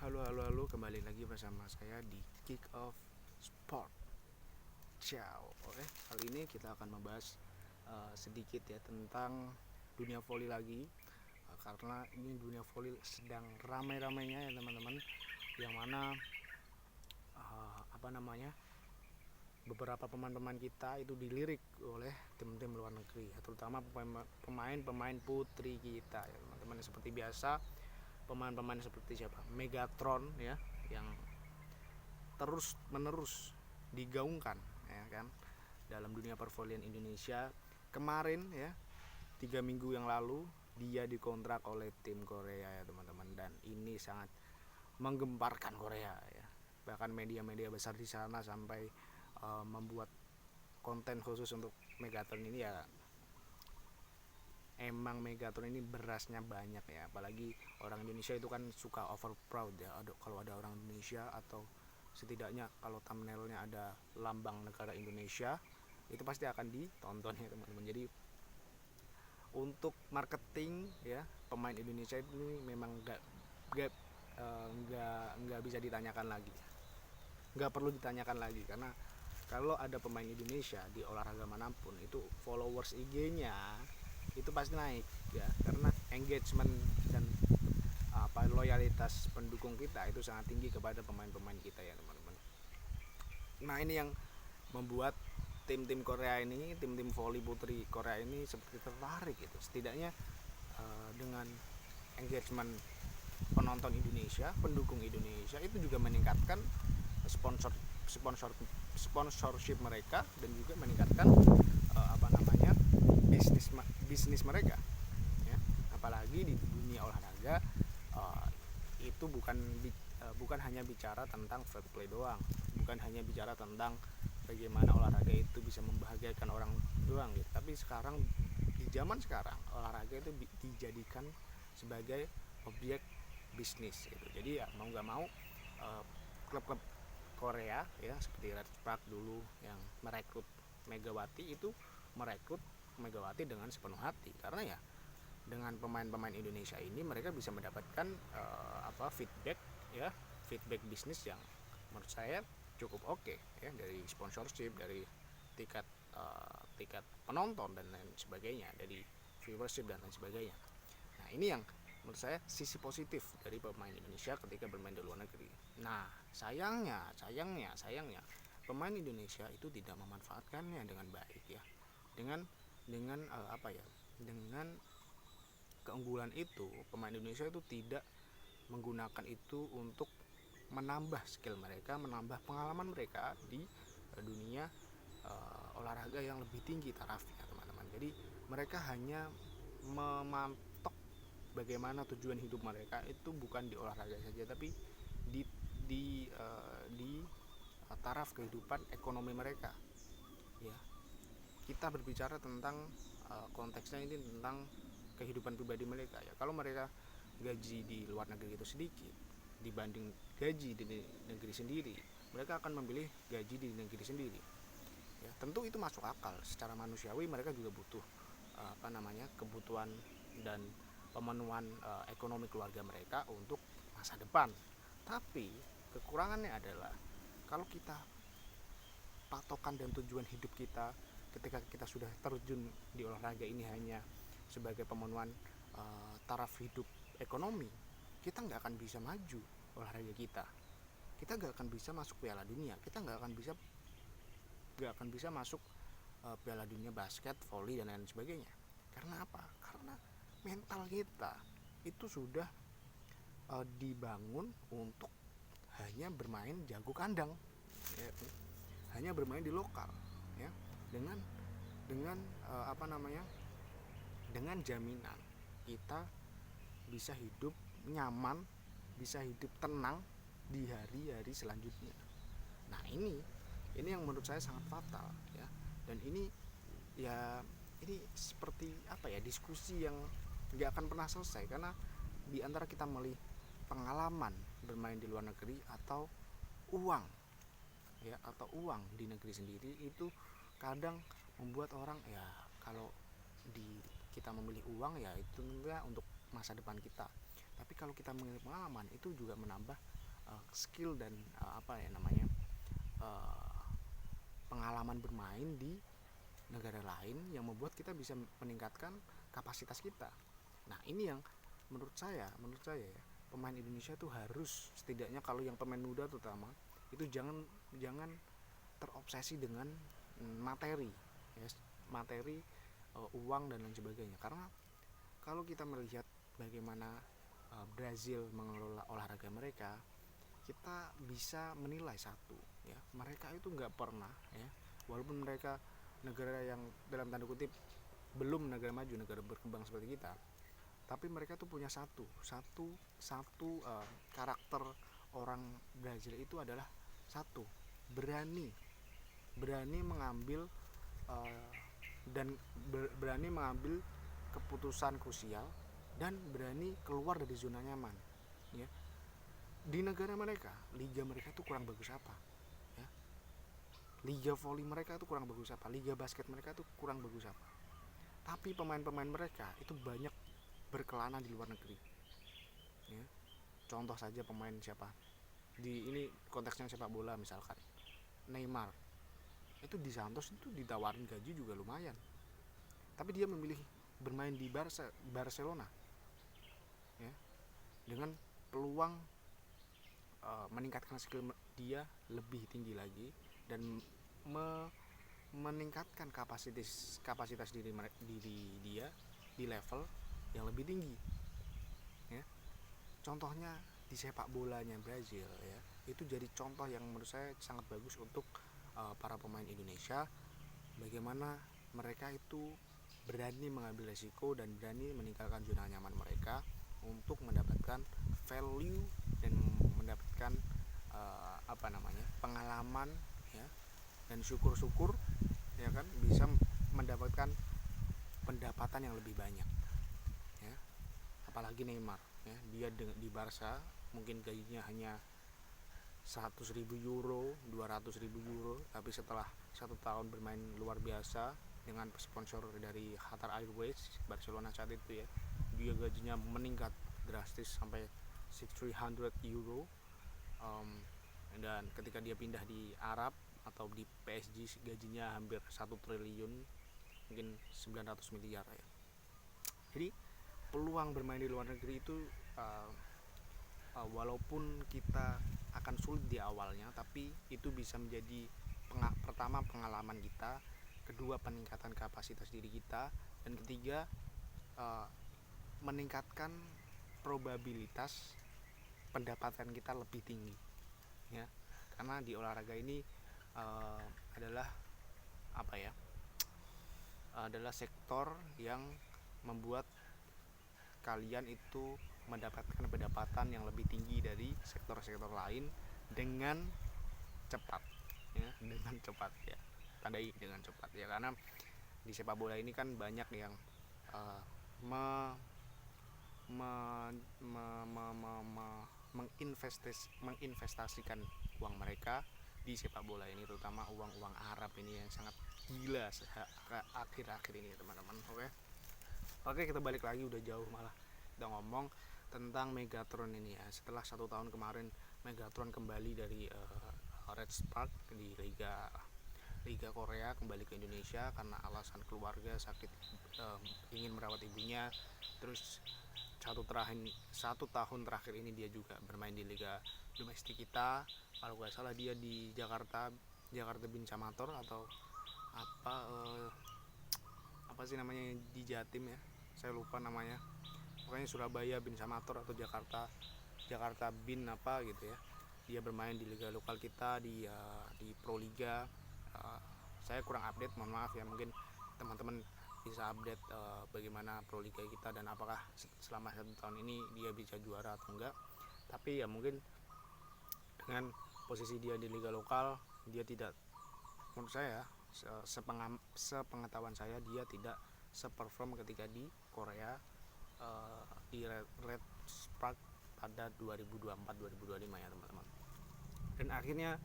Halo, kembali lagi bersama saya di Kick Off Sport. Ciao. Oke, kali ini kita akan membahas sedikit ya tentang dunia voli lagi. Karena ini dunia voli sedang ramai-ramainya ya teman-teman, yang mana apa namanya beberapa pemain-pemain kita itu dilirik oleh tim-tim luar negeri, terutama pemain-pemain putri kita ya teman-teman. Seperti biasa, pemain-pemain seperti siapa? Megatron ya, yang terus menerus digaungkan ya kan dalam dunia pervolian Indonesia. Kemarin ya, 3 minggu yang lalu dia dikontrak oleh tim Korea ya teman-teman, dan ini sangat menggemparkan Korea ya. Bahkan media-media besar di sana sampai membuat konten khusus untuk Megatron ini ya. Emang Megatron ini berasnya banyak ya, apalagi orang Indonesia itu kan suka over proud ya. Kalau ada orang Indonesia, atau setidaknya kalau thumbnailnya ada lambang negara Indonesia, itu pasti akan ditonton ya teman-teman. Jadi untuk marketing ya, pemain Indonesia ini memang nggak bisa ditanyakan lagi, nggak perlu ditanyakan lagi, karena kalau ada pemain Indonesia di olahraga manapun, itu followers IG-nya itu pasti naik ya, karena engagement dan loyalitas pendukung kita itu sangat tinggi kepada pemain-pemain kita ya teman-teman. Nah, ini yang membuat tim-tim Korea ini, tim-tim voli putri Korea ini seperti tertarik gitu. Setidaknya dengan engagement penonton Indonesia, pendukung Indonesia, itu juga meningkatkan sponsor sponsor sponsorship mereka, dan juga meningkatkan bisnis mereka ya. Apalagi di dunia olahraga, itu bukan hanya bicara tentang fair play doang, bukan hanya bicara tentang bagaimana olahraga itu bisa membahagiakan orang doang gitu. Tapi sekarang, di zaman sekarang, olahraga itu dijadikan sebagai objek bisnis gitu. Jadi ya mau nggak mau, klub-klub Korea ya, seperti Red Spark dulu yang merekrut Megawati, itu merekrut Megawati dengan sepenuh hati, karena ya dengan pemain-pemain Indonesia ini mereka bisa mendapatkan feedback ya, feedback bisnis yang menurut saya cukup oke ya, dari sponsorship, dari tiket tiket penonton dan lain sebagainya, dari viewership dan lain sebagainya. Nah, ini yang menurut saya sisi positif dari pemain Indonesia ketika bermain di luar negeri. Nah, sayangnya pemain Indonesia itu tidak memanfaatkannya dengan baik ya. Dengan dengan keunggulan itu, pemain Indonesia itu tidak menggunakan itu untuk menambah skill mereka, menambah pengalaman mereka di dunia olahraga yang lebih tinggi tarafnya teman-teman. Jadi mereka hanya mematok bagaimana tujuan hidup mereka itu bukan di olahraga saja, tapi di di di taraf kehidupan ekonomi mereka ya. Kita berbicara tentang konteksnya ini tentang kehidupan pribadi mereka ya. Kalau mereka gaji di luar negeri itu sedikit dibanding gaji di negeri sendiri, mereka akan memilih gaji di negeri sendiri ya. Tentu itu masuk akal, secara manusiawi mereka juga butuh kebutuhan dan pemenuhan ekonomi keluarga mereka untuk masa depan. Tapi kekurangannya adalah, kalau kita patokan dan tujuan hidup kita ketika kita sudah terjun di olahraga ini hanya sebagai pemenuhan taraf hidup ekonomi, kita nggak akan bisa maju olahraga kita nggak akan bisa masuk Piala Dunia, kita nggak akan bisa masuk Piala Dunia basket, volley dan lain sebagainya. Karena apa? Karena mental kita itu sudah dibangun untuk hanya bermain jago kandang ya, hanya bermain di lokal ya, dengan dengan dengan jaminan kita bisa hidup nyaman, bisa hidup tenang di hari-hari selanjutnya. Nah, ini yang menurut saya sangat fatal ya. Dan ini seperti diskusi yang nggak akan pernah selesai, karena di antara kita memilih pengalaman bermain di luar negeri atau uang ya, atau uang di negeri sendiri, itu kadang membuat orang ya, kalau kita memilih uang ya itu enggak untuk masa depan kita, Tapi kalau kita mengambil pengalaman, itu juga menambah skill dan pengalaman bermain di negara lain yang membuat kita bisa meningkatkan kapasitas kita. Nah, ini yang menurut saya ya, pemain Indonesia tuh harus, setidaknya kalau yang pemain muda terutama, itu jangan terobsesi dengan materi, ya, materi, uang dan lain sebagainya. Karena kalau kita melihat bagaimana Brazil mengelola olahraga mereka, kita bisa menilai satu, ya, mereka itu nggak pernah, ya, walaupun mereka negara yang dalam tanda kutip belum negara maju, negara berkembang seperti kita, tapi mereka tuh punya karakter orang Brazil itu adalah satu, berani mengambil dan berani mengambil keputusan krusial dan berani keluar dari zona nyaman, ya. Di negara mereka, liga mereka tuh kurang bagus apa, ya, liga volley mereka tuh kurang bagus apa, liga basket mereka tuh kurang bagus apa, tapi pemain-pemain mereka itu banyak berkelana di luar negeri, ya. Contoh saja pemain siapa, di ini konteksnya sepak bola, misalkan Neymar, itu di Santos itu ditawarin gaji juga lumayan, tapi dia memilih bermain di Barcelona, ya, dengan peluang meningkatkan skill dia lebih tinggi lagi dan meningkatkan kapasitas diri dia di level yang lebih tinggi, ya. Contohnya di sepak bolanya Brazil, ya, itu jadi contoh yang menurut saya sangat bagus untuk para pemain Indonesia, bagaimana mereka itu berani mengambil resiko dan berani meninggalkan zona nyaman mereka untuk mendapatkan value dan mendapatkan pengalaman, ya, dan syukur-syukur, ya kan, bisa mendapatkan pendapatan yang lebih banyak, ya. Apalagi Neymar, ya, dia di Barca mungkin gajinya hanya 100.000 euro, 200.000 euro, tapi setelah 1 tahun bermain luar biasa dengan sponsor dari Qatar Airways Barcelona saat itu, ya, dia gajinya meningkat drastis sampai 300 euro, dan ketika dia pindah di Arab atau di PSG gajinya hampir 1 triliun, mungkin 900 miliar, ya. Jadi peluang bermain di luar negeri itu walaupun kita akan sulit di awalnya, tapi itu bisa menjadi pertama pengalaman kita, kedua peningkatan kapasitas diri kita, dan ketiga meningkatkan probabilitas pendapatan kita lebih tinggi, ya. Karena di olahraga ini adalah adalah sektor yang membuat kalian itu mendapatkan pendapatan yang lebih tinggi dari sektor-sektor lain dengan cepat, ya, tandai dengan cepat, ya, karena di sepak bola ini kan banyak yang menginvestasikan uang mereka di sepak bola ini, terutama uang Arab ini yang sangat gila akhir-akhir ini, teman-teman. Oke, kita balik lagi, udah jauh malah kita ngomong tentang Megatron ini, ya. Setelah 1 tahun kemarin Megatron kembali dari Red Spark di Liga Korea, kembali ke Indonesia karena alasan keluarga sakit, ingin merawat ibunya. Terus 1 tahun terakhir ini dia juga bermain di liga domestik kita, kalau nggak salah dia di Jakarta Bin Samator atau apa sih namanya di Jatim, ya, saya lupa namanya, pokoknya Surabaya Bin Samator atau Jakarta Bin apa gitu, ya. Dia bermain di liga lokal kita di Proliga. Saya kurang update, mohon maaf, ya, mungkin teman-teman bisa update bagaimana Proliga kita dan apakah selama 1 tahun ini dia bisa juara atau enggak. Tapi ya mungkin dengan posisi dia di liga lokal, dia tidak, menurut saya, sepengetahuan saya, dia tidak seperform ketika di Korea, di Red Spark pada 2024-2025, ya, teman-teman. Dan akhirnya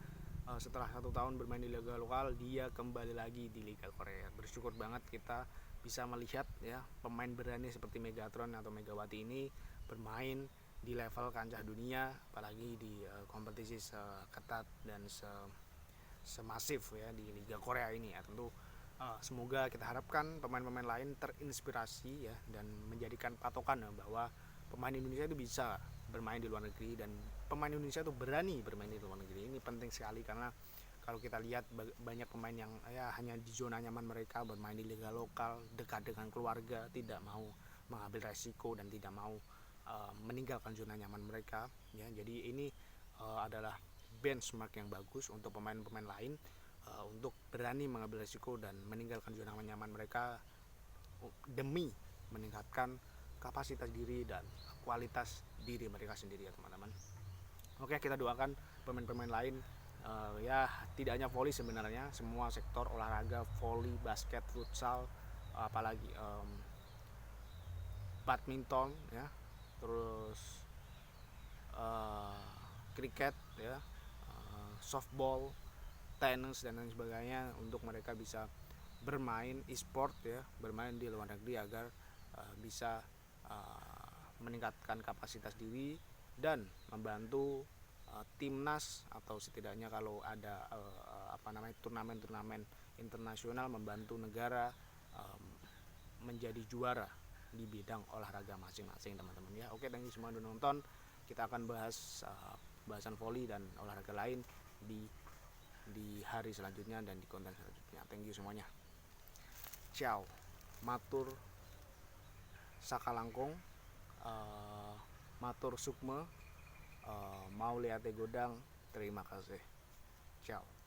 setelah 1 tahun bermain di liga lokal, dia kembali lagi di liga Korea. Bersyukur banget kita bisa melihat, ya, pemain berani seperti Megatron atau Megawati ini bermain di level kancah dunia, apalagi di kompetisi seketat dan semasif ya di Liga Korea ini ya. Tentu semoga kita harapkan pemain-pemain lain terinspirasi ya dan menjadikan patokan ya, bahwa pemain Indonesia itu bisa bermain di luar negeri dan pemain Indonesia itu berani bermain di luar negeri. Ini penting sekali karena kalau kita lihat banyak pemain yang ya hanya di zona nyaman mereka, bermain di liga lokal, dekat dengan keluarga, tidak mau mengambil resiko dan tidak mau meninggalkan zona nyaman mereka ya. Jadi ini adalah benchmark yang bagus untuk pemain-pemain lain untuk berani mengambil resiko dan meninggalkan zona nyaman mereka demi meningkatkan kapasitas diri dan kualitas diri mereka sendiri ya teman-teman. Oke, kita doakan pemain-pemain lain ya tidak hanya voli, sebenarnya semua sektor olahraga, voli, basket, futsal, apalagi badminton ya, terus kriket ya, softball, tenis dan lain sebagainya, untuk mereka bisa bermain e-sport ya, bermain di luar negeri agar bisa meningkatkan kapasitas diri dan membantu timnas, atau setidaknya kalau ada turnamen-turnamen internasional, membantu negara menjadi juara di bidang olahraga masing-masing teman-teman ya. Oke, thank you semua udah nonton. Kita akan bahas bahasan voli dan olahraga lain di hari selanjutnya dan di konten selanjutnya. Thank you semuanya. Ciao. Matur sakalangkung, matur sukma, mau liate godang. Terima kasih. Ciao.